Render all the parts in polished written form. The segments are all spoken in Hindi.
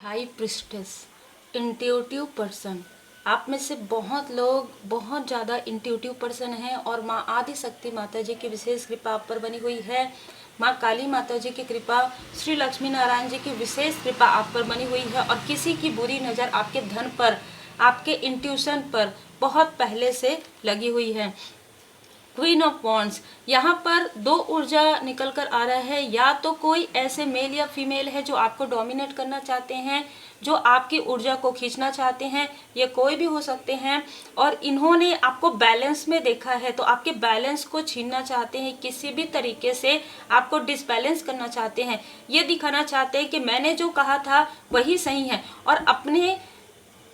High priestess, intuitive person. आप में से बहुत लोग बहुत ज़्यादा इंट्यूटिव पर्सन हैं और माँ आदिशक्ति माता जी की विशेष कृपा आप पर बनी हुई है। माँ काली माता जी की कृपा, श्री लक्ष्मी नारायण जी की विशेष कृपा आप पर बनी हुई है और किसी की बुरी नज़र आपके धन पर, आपके इंट्यूशन पर बहुत पहले से लगी हुई है। क्वीन ऑफ वॉन्ड्स, यहाँ पर दो ऊर्जा निकल कर आ रहा है। या तो कोई ऐसे मेल या फीमेल है जो आपको डोमिनेट करना चाहते हैं, जो आपकी ऊर्जा को खींचना चाहते हैं, ये कोई भी हो सकते हैं। और इन्होंने आपको बैलेंस में देखा है तो आपके बैलेंस को छीनना चाहते हैं, किसी भी तरीके से आपको डिसबैलेंस करना चाहते हैं। ये दिखाना चाहते हैं कि मैंने जो कहा था वही सही है और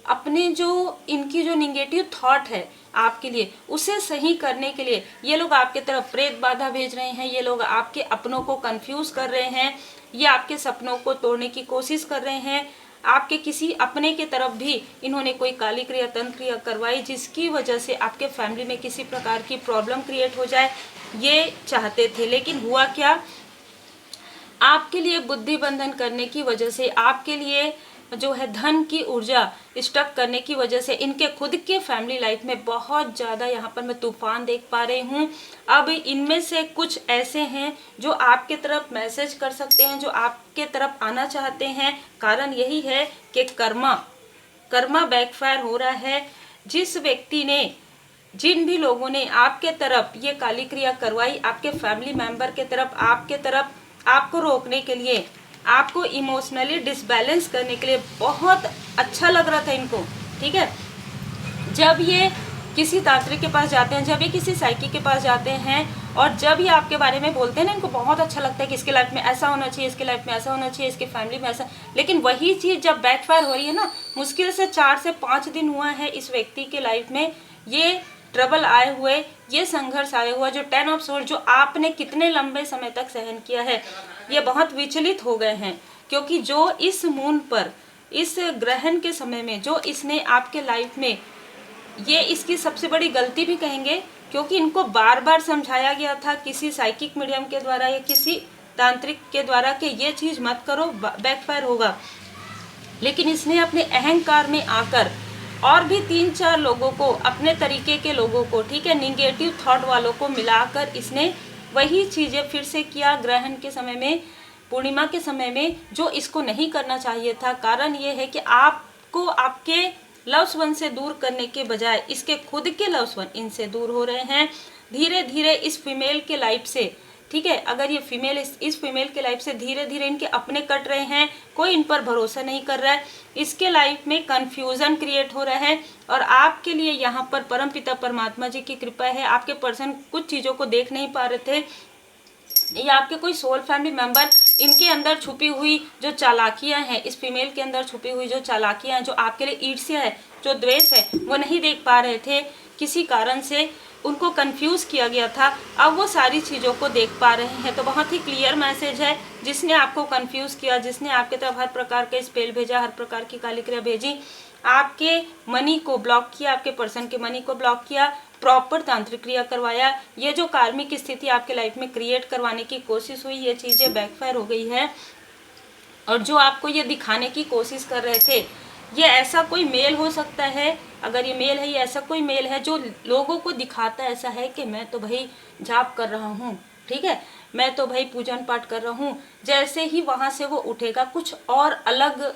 अपने जो इनकी जो निगेटिव थॉट है आपके लिए, उसे सही करने के लिए ये लोग आपके तरफ प्रेत बाधा भेज रहे हैं। ये लोग आपके अपनों को कंफ्यूज कर रहे हैं, ये आपके सपनों को तोड़ने की कोशिश कर रहे हैं। आपके किसी अपने के तरफ भी इन्होंने कोई काली क्रिया तंत्र क्रिया करवाई, जिसकी वजह से आपके फैमिली में किसी प्रकार की प्रॉब्लम क्रिएट हो जाए, ये चाहते थे। लेकिन हुआ क्या, आपके लिए बुद्धि बंधन करने की वजह से, आपके लिए जो है धन की ऊर्जा स्टक करने की वजह से, इनके खुद के फैमिली लाइफ में बहुत ज़्यादा यहाँ पर मैं तूफान देख पा रही हूँ। अब इनमें से कुछ ऐसे हैं जो आपके तरफ मैसेज कर सकते हैं, जो आपके तरफ आना चाहते हैं। कारण यही है कि कर्मा बैकफायर हो रहा है। जिस व्यक्ति ने, जिन भी लोगों ने आपके तरफ ये काली क्रिया करवाई, आपके फैमिली मेंबर के तरफ, आपके तरफ आपको रोकने के लिए, आपको इमोशनली डिसबैलेंस करने के लिए, बहुत अच्छा लग रहा था इनको, ठीक है। जब ये किसी तांत्रिक के पास जाते हैं, जब ये किसी साइकी के पास जाते हैं और जब ये आपके बारे में बोलते हैं ना, इनको बहुत अच्छा लगता है कि इसके लाइफ में ऐसा होना चाहिए, इसके लाइफ में ऐसा होना चाहिए, इसकी फैमिली में ऐसा। लेकिन वही चीज़ जब बैकफायर हो रही है ना, मुश्किल से 4 से 5 दिन हुआ है इस व्यक्ति के लाइफ में ये ट्रबल आए हुए, ये संघर्ष आए हुआ, जो 10 ऑफ सोर्ड जो आपने कितने लंबे समय तक सहन किया है, ये बहुत विचलित हो गए हैं। क्योंकि जो इस मून पर, इस ग्रहण के समय में जो इसने आपके लाइफ में, ये इसकी सबसे बड़ी गलती भी कहेंगे, क्योंकि इनको बार बार समझाया गया था किसी साइकिक मीडियम के द्वारा या किसी तांत्रिक के द्वारा कि ये चीज़ मत करो, बैकफायर होगा। लेकिन इसने अपने अहंकार में आकर और भी 3-4 लोगों को, अपने तरीके के लोगों को, ठीक है, निगेटिव थॉट वालों को मिलाकर इसने वही चीज़ें फिर से किया ग्रहण के समय में, पूर्णिमा के समय में, जो इसको नहीं करना चाहिए था। कारण ये है कि आपको आपके लव्स वन से दूर करने के बजाय इसके खुद के लव्स वन इनसे दूर हो रहे हैं धीरे धीरे इस फीमेल के लाइफ से, ठीक है। अगर ये फीमेल इस फीमेल के लाइफ से धीरे धीरे इनके अपने कट रहे हैं, कोई इन पर भरोसा नहीं कर रहा है, इसके लाइफ में कंफ्यूजन क्रिएट हो रहा है। और आपके लिए यहाँ पर परमपिता परमात्मा जी की कृपा है। आपके पर्सन कुछ चीज़ों को देख नहीं पा रहे थे, या आपके कोई सोल फैमिली मेंबर, इनके अंदर छुपी हुई जो चालाकियां हैं, इस फीमेल के अंदर छुपी हुई जो चालाकियां हैं, जो आपके लिए ईर्ष्या है, जो द्वेष है, वो नहीं देख पा रहे थे। किसी कारण से उनको कंफ्यूज किया गया था, अब वो सारी चीज़ों को देख पा रहे हैं। तो बहुत ही क्लियर मैसेज है, जिसने आपको कंफ्यूज किया, जिसने आपके तरफ हर प्रकार के स्पेल भेजा, हर प्रकार की काली क्रिया भेजी, आपके मनी को ब्लॉक किया, आपके पर्सन के मनी को ब्लॉक किया, प्रॉपर तांत्रिक क्रिया करवाया, ये जो कार्मिक स्थिति आपके लाइफ में क्रिएट करवाने की कोशिश हुई, ये चीज़ें बैकफायर हो गई है। और जो आपको ये दिखाने की कोशिश कर रहे थे, ये ऐसा कोई मेल हो सकता है, अगर ये मेल है, ये ऐसा कोई मेल है जो लोगों को दिखाता ऐसा है कि मैं तो भाई जाप कर रहा हूँ, ठीक है, मैं तो भाई पूजन पाठ कर रहा हूँ। जैसे ही वहाँ से वो उठेगा, कुछ और अलग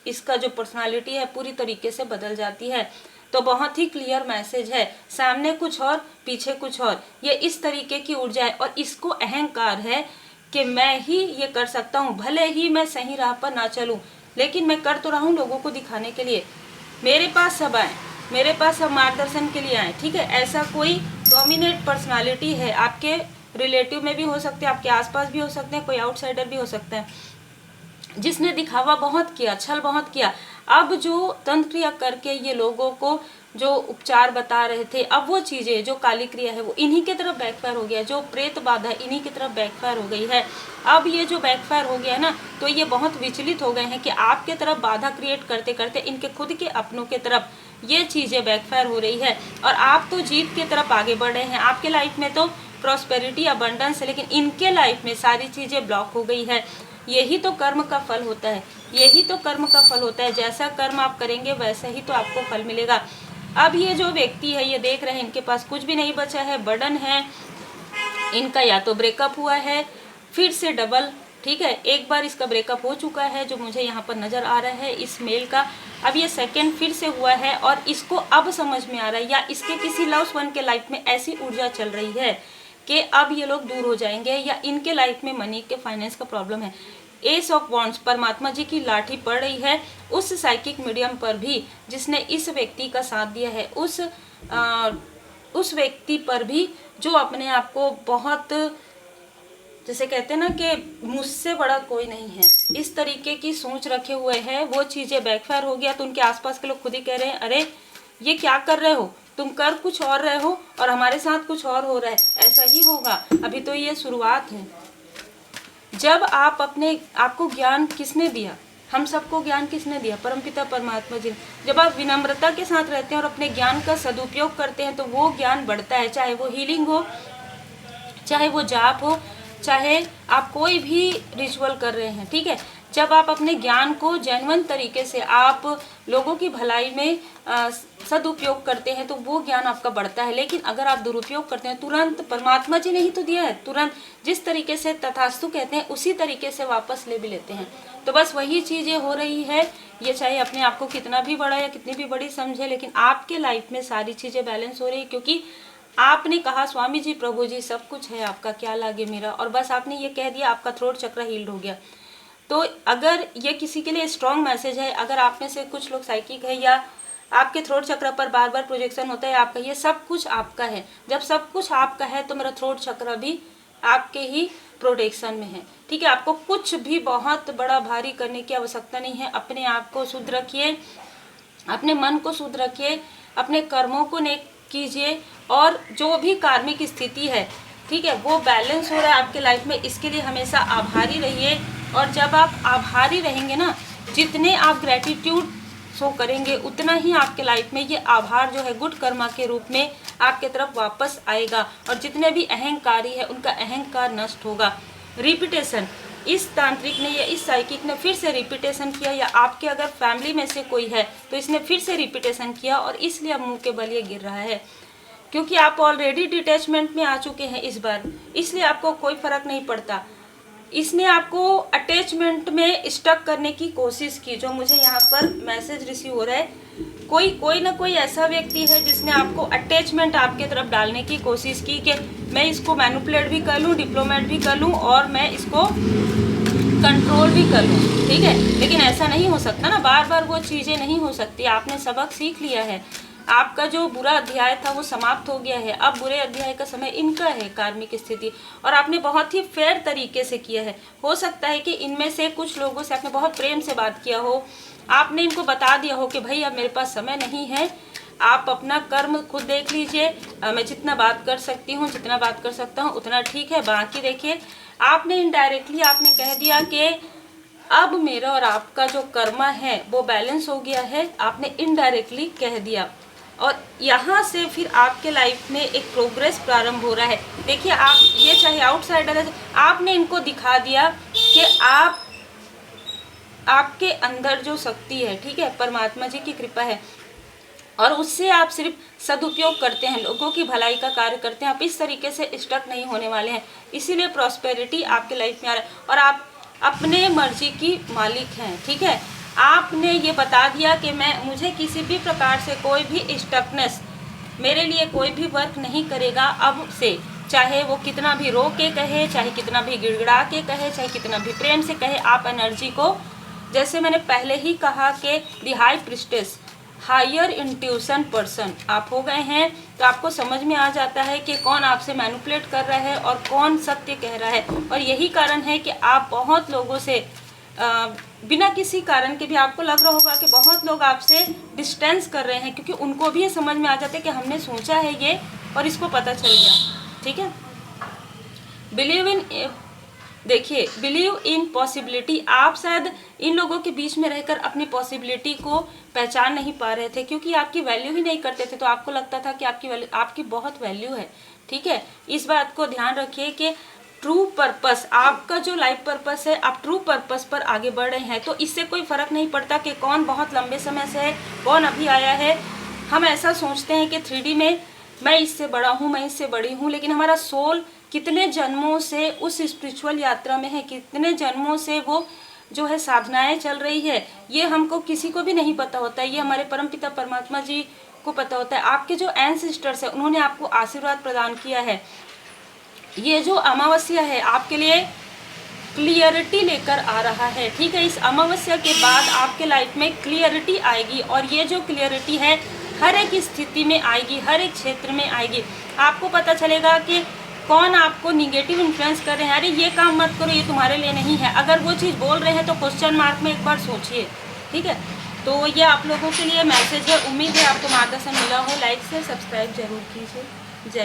इसका जो पर्सनालिटी है पूरी तरीके से बदल जाती है। तो बहुत ही क्लियर मैसेज है, सामने कुछ और पीछे कुछ और, ये इस तरीके की ऊर्जा है। और इसको अहंकार है कि मैं ही ये कर सकता हूँ, भले ही मैं सही राह पर ना चलूँ, लेकिन मैं कर तो रहा हूँ लोगों को दिखाने के लिए। मेरे पास सब आए, मेरे पास सब मार्गदर्शन के लिए आए, ठीक है। ऐसा कोई डोमिनेट पर्सनालिटी है, आपके रिलेटिव में भी हो सकते हैं, आपके आसपास भी हो सकते हैं, कोई आउटसाइडर भी हो सकता है, जिसने दिखावा बहुत किया, छल बहुत किया। अब जो तंत्र क्रिया करके ये लोगों को जो उपचार बता रहे थे, अब वो चीज़ें जो काली क्रिया है वो इन्हीं की तरफ बैकफायर हो गया, जो प्रेत बाधा है इन्हीं की तरफ बैकफायर हो गई है। अब ये जो बैकफायर हो गया है ना, तो ये बहुत विचलित हो गए हैं कि आपके तरफ बाधा क्रिएट करते करते इनके खुद के अपनों के तरफ ये चीज़ें बैकफायर हो रही है। और आप तो जीत की तरफ आगे बढ़ रहे हैं, आपके लाइफ में तो प्रॉस्पेरिटी अबंडेंस है, लेकिन इनके लाइफ में सारी चीज़ें ब्लॉक हो गई है। यही तो कर्म का फल होता है, यही तो कर्म का फल होता है। जैसा कर्म आप करेंगे वैसा ही तो आपको फल मिलेगा। अब ये जो व्यक्ति है, ये देख रहे हैं इनके पास कुछ भी नहीं बचा है, बर्डन है इनका, या तो ब्रेकअप हुआ है फिर से डबल, ठीक है। एक बार इसका ब्रेकअप हो चुका है जो मुझे यहाँ पर नज़र आ रहा है इस मेल का, अब ये सेकंड फिर से हुआ है और इसको अब समझ में आ रहा है, या इसके किसी लव्स वन के लाइफ में ऐसी ऊर्जा चल रही है कि अब ये लोग दूर हो जाएंगे, या इनके लाइफ में मनी के फाइनेंस का प्रॉब्लम है। एस ऑफ वॉन्ड्स, परमात्मा जी की लाठी पड़ रही है उस साइकिक मीडियम पर भी जिसने इस व्यक्ति का साथ दिया है, उस व्यक्ति पर भी जो अपने आप को बहुत, जैसे कहते हैं ना कि मुझसे बड़ा कोई नहीं है, इस तरीके की सोच रखे हुए हैं। वो चीज़ें बैकफायर हो गया तो उनके आसपास के लोग खुद ही कह रहे हैं, अरे ये क्या कर रहे हो, तुम कर कुछ और रहे हो और हमारे साथ कुछ और हो रहा है, ऐसा ही होगा, अभी तो ये शुरुआत है। जब आप आपको ज्ञान किसने दिया, हम सबको ज्ञान किसने दिया, परमपिता परमात्मा जी। जब आप विनम्रता के साथ रहते हैं और अपने ज्ञान का सदुपयोग करते हैं तो वो ज्ञान बढ़ता है, चाहे वो हीलिंग हो, चाहे वो जाप हो, चाहे आप कोई भी रिचुअल कर रहे हैं, ठीक है। जब आप अपने ज्ञान को जेन्युइन तरीके से आप लोगों की भलाई में सदुपयोग करते हैं तो वो ज्ञान आपका बढ़ता है। लेकिन अगर आप दुरुपयोग करते हैं, तुरंत परमात्मा जी ने ही तो दिया है, तुरंत जिस तरीके से तथास्तु कहते हैं उसी तरीके से वापस ले भी लेते हैं। तो बस वही चीज़ें हो रही है। ये चाहे अपने आप को कितना भी बड़ा या कितनी भी बड़ी समझे, लेकिन आपके लाइफ में सारी चीज़ें बैलेंस हो रही है, क्योंकि आपने कहा स्वामी जी प्रभु जी सब कुछ है आपका, क्या लागे मेरा, और बस आपने ये कह दिया, आपका थ्रोट चक्र हील्ड हो गया। तो अगर ये किसी के लिए स्ट्रॉन्ग मैसेज है, अगर आप में से कुछ लोग साइकिक है या आपके थ्रोट चक्र पर बार बार प्रोजेक्शन होता है आपका, ये सब कुछ आपका है। जब सब कुछ आपका है तो मेरा थ्रोट चक्र भी आपके ही प्रोटेक्शन में है, ठीक है। आपको कुछ भी बहुत बड़ा भारी करने की आवश्यकता नहीं है। अपने आप को शुद्ध रखिए, अपने मन को शुद्ध रखिए, अपने कर्मों को नेक कीजिए, और जो भी कार्मिक स्थिति है, ठीक है, वो बैलेंस हो रहा है आपके लाइफ में, इसके लिए हमेशा आभारी रहिए। और जब आप आभारी रहेंगे ना, जितने आप ग्रेटिट्यूड शो करेंगे उतना ही आपके लाइफ में ये आभार जो है गुड कर्मा के रूप में आपके तरफ वापस आएगा, और जितने भी अहंकारी है उनका अहंकार नष्ट होगा। रिपीटेशन, इस तांत्रिक ने या इस साइकिक ने फिर से रिपीटेशन किया, या आपके अगर फैमिली में से कोई है तो इसने फिर से रिपीटेशन किया, और इसलिए अब मुंह के बल ये गिर रहा है, क्योंकि आप ऑलरेडी डिटैचमेंट में आ चुके हैं इस बार, इसलिए आपको कोई फर्क नहीं पड़ता। इसने आपको अटैचमेंट में स्टक करने की कोशिश की, जो मुझे यहाँ पर मैसेज रिसीव हो रहा है, कोई ना कोई ऐसा व्यक्ति है जिसने आपको अटैचमेंट आपके तरफ डालने की कोशिश की कि मैं इसको मैनिपुलेट भी कर लूँ, डिप्लोमेट भी कर लूँ, और मैं इसको कंट्रोल भी कर लूँ, ठीक है। लेकिन ऐसा नहीं हो सकता ना, बार बार वो चीज़ें नहीं हो सकती। आपने सबक सीख लिया है, आपका जो बुरा अध्याय था वो समाप्त हो गया है, अब बुरे अध्याय का समय इनका है, कार्मिक स्थिति, और आपने बहुत ही फेयर तरीके से किया है। हो सकता है कि इनमें से कुछ लोगों से आपने बहुत प्रेम से बात किया हो, आपने इनको बता दिया हो कि भाई अब मेरे पास समय नहीं है, आप अपना कर्म खुद देख लीजिए, मैं जितना बात कर सकती हूँ, जितना बात कर सकता हूँ उतना ठीक है, बाकी देखिए। आपने इनडायरेक्टली आपने कह दिया कि अब मेरा और आपका जो कर्मा है वो बैलेंस हो गया है, आपने इनडायरेक्टली कह दिया, और यहाँ से फिर आपके लाइफ में एक प्रोग्रेस प्रारंभ हो रहा है। देखिए, आप ये चाहे आउटसाइडर है, आपने इनको दिखा दिया कि आपके अंदर जो शक्ति है, ठीक है, परमात्मा जी की कृपा है, और उससे आप सिर्फ सदुपयोग करते हैं, लोगों की भलाई का कार्य करते हैं, आप इस तरीके से स्टक नहीं होने वाले हैं। इसीलिए प्रॉस्पेरिटी आपके लाइफ में आ रहा है, और आप अपने मर्जी की मालिक हैं, ठीक है। आपने ये बता दिया कि मुझे किसी भी प्रकार से कोई भी स्टकनेस, मेरे लिए कोई भी वर्क नहीं करेगा अब से, चाहे वो कितना भी रो के कहे, चाहे कितना भी गिड़गिड़ा के कहे, चाहे कितना भी प्रेम से कहे। आप एनर्जी को, जैसे मैंने पहले ही कहा कि the high priestess, higher intuition person आप हो गए हैं, तो आपको समझ में आ जाता है कि कौन आपसे मैनिपुलेट कर रहा है और कौन सत्य कह रहा है। और यही कारण है कि आप बहुत लोगों से बिना किसी कारण के भी आपको लग रहा होगा कि बहुत लोग आपसे डिस्टेंस कर रहे हैं, क्योंकि उनको भी ये समझ में आ जाता है कि हमने सोचा है ये और इसको पता चल गया, ठीक है। बिलीव इन, देखिए, बिलीव इन पॉसिबिलिटी। आप शायद इन लोगों के बीच में रहकर अपनी पॉसिबिलिटी को पहचान नहीं पा रहे थे, क्योंकि आपकी वैल्यू ही नहीं करते थे, तो आपको लगता था कि आपकी बहुत वैल्यू है, ठीक है। इस बात को ध्यान रखिए कि ट्रू पर्पस, आपका जो लाइफ पर्पस है, आप ट्रू पर्पस पर आगे बढ़ रहे हैं। तो इससे कोई फर्क नहीं पड़ता कि कौन बहुत लंबे समय से है, कौन अभी आया है। हम ऐसा सोचते हैं कि 3D में मैं इससे बड़ा हूँ, मैं इससे बड़ी हूँ, लेकिन हमारा सोल कितने जन्मों से उस स्पिरिचुअल यात्रा में है, कितने जन्मों से वो जो है साधनाएं चल रही है, ये हमको किसी को भी नहीं पता होता है। ये हमारे परमपिता परमात्मा जी को पता होता है। आपके जो एंसेस्टर्स है, उन्होंने आपको आशीर्वाद प्रदान किया है। ये जो अमावस्या है आपके लिए क्लियरिटी लेकर आ रहा है, ठीक है। इस अमावस्या के बाद आपके लाइफ में क्लियरिटी आएगी, और ये जो क्लियरिटी है हर एक स्थिति में आएगी, हर एक क्षेत्र में आएगी। आपको पता चलेगा कि कौन आपको निगेटिव इन्फ्लुएंस कर रहे हैं, अरे ये काम मत करो, ये तुम्हारे लिए नहीं है। अगर वो चीज़ बोल रहे हैं तो क्वेश्चन मार्क में एक बार सोचिए, ठीक है। तो ये आप लोगों के लिए मैसेज है। उम्मीद है आपको मार्गदर्शन मिला हो। लाइक से सब्सक्राइब जरूर कीजिए।